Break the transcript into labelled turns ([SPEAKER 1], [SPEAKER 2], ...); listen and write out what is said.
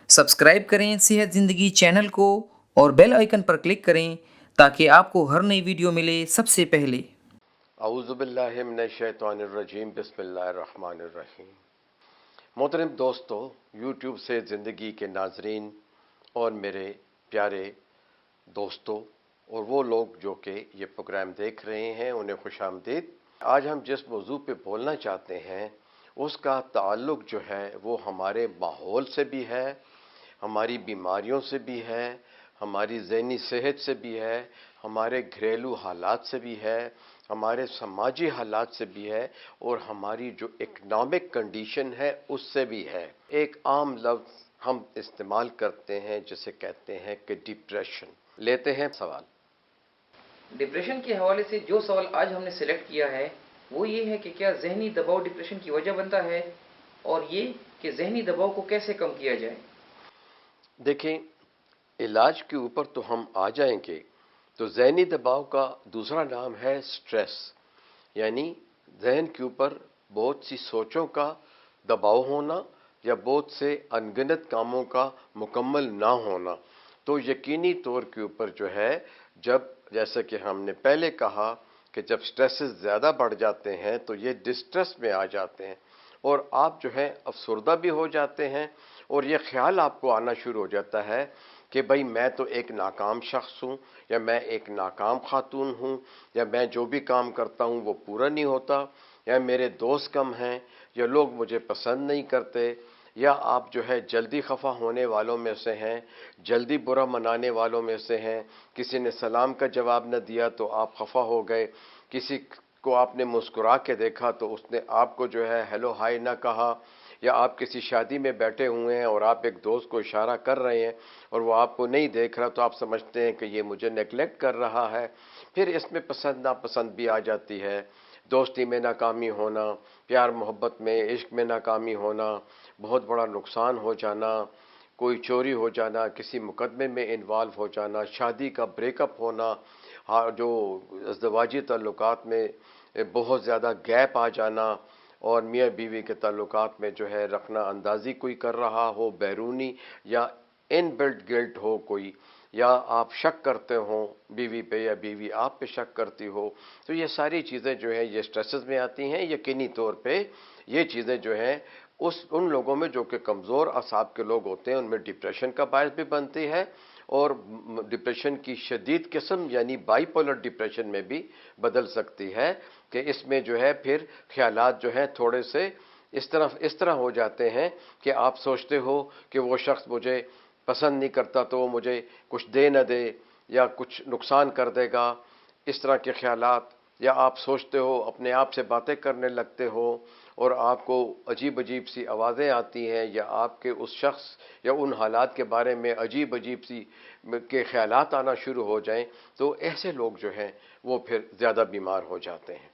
[SPEAKER 1] Subscribe करें सेहत ज़िंदगी चैनल को और बेल आइकन पर क्लिक करें ताकि आपको हर नई वीडियो मिले सबसे पहले।
[SPEAKER 2] औज़ु बिल्लाहि मिनश्शैतानिर्रजीम बिस्मिल्लाहिर्रहमानिर्रहीम। मोहतरम दोस्तों, यूट्यूब से ज़िंदगी के नाजरीन और मेरे प्यारे दोस्तों और वो लोग जो कि ये प्रोग्राम देख रहे हैं, उन्हें खुशामदीद। आज हम जिस मौजू पे बोलना चाहते हैं उसका ताल्लुक़ जो है वो हमारे माहौल से भी है, हमारी बीमारियों से भी है, हमारी ज़हनी सेहत से भी है, हमारे घरेलू हालात से भी है, हमारे समाजी हालात से भी है और हमारी जो इकनॉमिक कंडीशन है उससे भी है। एक आम लफ्ज़ हम इस्तेमाल करते हैं जिसे कहते हैं कि डिप्रेशन। लेते हैं सवाल।
[SPEAKER 1] डिप्रेशन के हवाले से जो सवाल आज हमने सेलेक्ट किया है वो ये है कि क्या जहनी दबाव डिप्रेशन की वजह बनता है और ये कि जहनी दबाव को कैसे कम किया जाए।
[SPEAKER 2] देखें, इलाज के ऊपर तो हम आ जाएंगे। तो ज़हनी दबाव का दूसरा नाम है स्ट्रेस, यानी जहन के ऊपर बहुत सी सोचों का दबाव होना या बहुत से अनगिनत कामों का मुकम्मल ना होना। तो यकीनी तौर के ऊपर जो है, जब जैसे कि हमने पहले कहा कि जब स्ट्रेसेस ज़्यादा बढ़ जाते हैं तो ये डिस्ट्रेस में आ जाते हैं और आप जो है अफसरदा भी हो जाते हैं और ये ख्याल आपको आना शुरू हो जाता है कि भाई मैं तो एक नाकाम शख्स हूँ, या मैं एक नाकाम खातून हूँ, या मैं जो भी काम करता हूँ वो पूरा नहीं होता, या मेरे दोस्त कम हैं, या लोग मुझे पसंद नहीं करते, या आप जो है जल्दी खफा होने वालों में से हैं, जल्दी बुरा मनाने वालों में से हैं। किसी ने सलाम का जवाब न दिया तो आप खफा हो गए, किसी को आपने मुस्कुरा के देखा तो उसने आपको जो है हेलो हाय ना कहा, या आप किसी शादी में बैठे हुए हैं और आप एक दोस्त को इशारा कर रहे हैं और वो आपको नहीं देख रहा तो आप समझते हैं कि ये मुझे नेगलेक्ट कर रहा है। फिर इसमें पसंद नापसंद भी आ जाती है, दोस्ती में नाकामी होना, प्यार मोहब्बत में इश्क में नाकामी होना, बहुत बड़ा नुकसान हो जाना, कोई चोरी हो जाना, किसी मुकदमे में इन्वॉल्व हो जाना, शादी का ब्रेकअप होना, हाँ जो अज़दवाजी ताल्लुकात में बहुत ज़्यादा गैप आ जाना, और मियाँ बीवी के ताल्लुकात में जो है रखना अंदाज़ी कोई कर रहा हो, बैरूनी या इनबिल्ट गिल्ट हो कोई, या आप शक करते हो बीवी पे या बीवी आप पे शक करती हो, तो ये सारी चीज़ें जो है ये स्ट्रेसेस में आती हैं। यकीनी तौर पे ये चीज़ें जो हैं उन लोगों में जो कि कमज़ोर असाब के लोग होते हैं उनमें डिप्रेशन का बायस भी बनती है, और डिप्रेशन की शदीद किस्म यानी बाइपोलर डिप्रेशन में भी बदल सकती है कि इसमें जो है फिर ख्यालात जो है थोड़े से इस तरह हो जाते हैं कि आप सोचते हो कि वो शख्स मुझे पसंद नहीं करता तो वो मुझे कुछ दे न दे या कुछ नुकसान कर देगा, इस तरह के ख्यालात। या आप सोचते हो, अपने आप से बातें करने लगते हो और आपको अजीब अजीब सी आवाज़ें आती हैं, या आपके उस शख्स या उन हालात के बारे में अजीब अजीब सी के ख्यालात आना शुरू हो जाएं, तो ऐसे लोग जो हैं वो फिर ज़्यादा बीमार हो जाते हैं।